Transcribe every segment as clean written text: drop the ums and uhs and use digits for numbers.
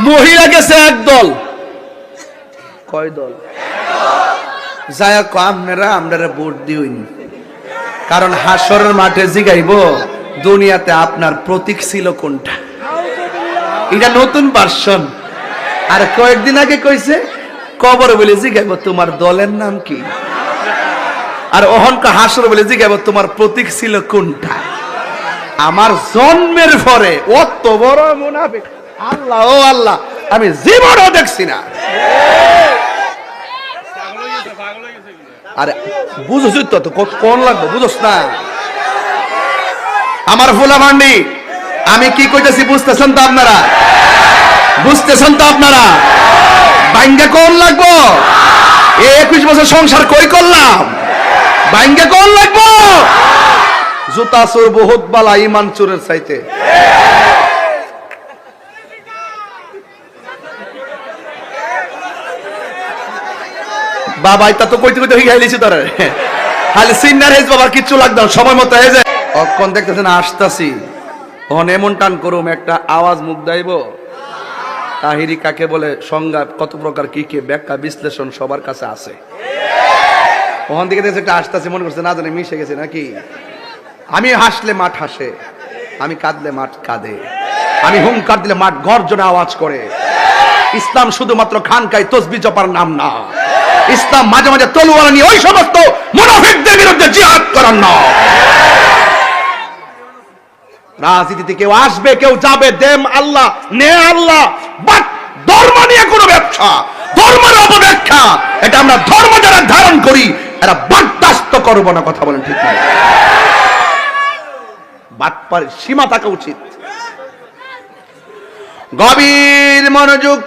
মহিলা গেছে একদল, কয় দল? যায় আপনারা ভোট দিন, কারণ হাসরের মাঠে জিগাইব দুনিয়াতে আপনার প্রতীক ছিল কোনটা। এটা নতুন ভার্সন। আর কয়েকদিন আগে কইছে কবরে বলে জিগাইব তোমার দলের নাম কি, আর অহংকার হাসর বলে জিগাইব তোমার প্রতীক ছিল কোনটা। আমার জন্মের পরে অত বড় মুনাফিক আল্লাহ ও আল্লাহ আমি জীবনও দেখছি না। আরে বুঝছ তো কোন লাগবে, বুঝছ না? আমার ফুলা ভান্ডি আমি কি কইতেছি বুঝতেছেন তো আপনারা? বুঝতেছেন তো আপনারা? বাইঙ্গা কোন লাগবো? 21 বছর সংসার কই করলাম, বাইঙ্গা কোন লাগবো? জুতা চোর বহুত বালা ইমান চোরের চাইতে। বাবা এটা তো কইতে কইতে হয়ে গেলিছি তোরে, খালি সিনার হেজ বাবার কিচ্ছু লাগবে না, সময় মতো হয়ে যায়। অক্ষণ দেখতেছেন আসতাছি, ওহন এমন টান করুম একটা আওয়াজ মুখ দাইব। তাহিরি কাকে বলে, সংজ্ঞা কত প্রকার, কি কি ব্যাখ্যা বিশ্লেষণ সবার কাছে আছে। ওখান থেকে দেখছে একটা আসতেছে, মনে করছে না জানি মিশে গেছে নাকি। আমি হাসলে মাঠ হাসে, আমি কাঁদলে মাঠ কাঁদে, আমি হুঙ্কার দিলে মাঠ গর্জনে আওয়াজ করে। ইসলাম শুধুমাত্র খানকায় তসবিহ জপার নাম না, ইসলাম মাঝে মাঝে তলোয়ার নিয়ে ওই সমস্ত মুনাফিকদের বিরুদ্ধে জিহাদ করার নাম। রাজনীতিতে কেউ আসবে কেউ যাবে, দেম আল্লাহ নে আল্লাহ, বাট ধর্ম নিয়ে কোনো ব্যবসা, ধর্মের অপব্যাখ্যা, এটা আমরা ধর্ম যারা ধারণ করি এরা বরদাস্ত করব না। কথা বলেন ঠিক না? বাটপার সীমা থাকা উচিত। গভীর মনোযোগ।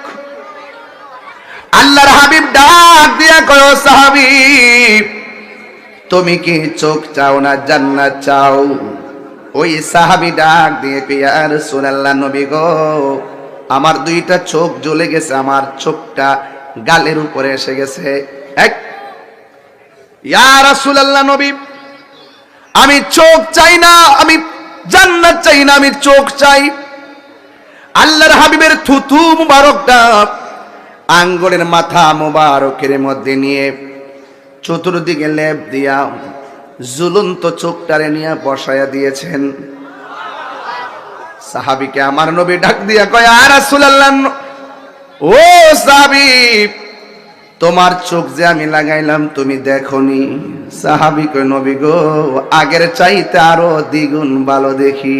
আল্লাহর হাবিব ডাক দিয়া কয় সাহাবী, তুমি কি চোখ চাও না জান্নাত চাও? ওই সাহাবী ডাক দিয়ে কয় ইয়া রাসূলুল্লাহ, নবী গো আমার দুইটা চোখ জ্বলে গেছে, আমার চোখটা গালের উপরে এসে গেছে। এক ইয়া রাসূলুল্লাহ, নবী আমি চোখ চাই না, আমি জান্নাত চাই না, আমি চোখ চাই। আল্লাহর হাবিবের থুথু মুবারকটা আঙ্গুলের মাথা মুবারকের মধ্যে নিয়ে চতুর্দিকে লেপ দিয়া ঝুলন্ত চোখটারে নিয়ে বসায়া দিয়েছেন। সাহাবীকে আমার নবী ডাক দিয়া কয় ইয়া রাসূলুল্লাহ, ও সাহাবী তোমার চোখ যে আমি লাগাইলাম তুমি দেখোনি? সাহাবী কয় নবী গো আগের চাইতে আরো দ্বিগুণ ভালো দেখি।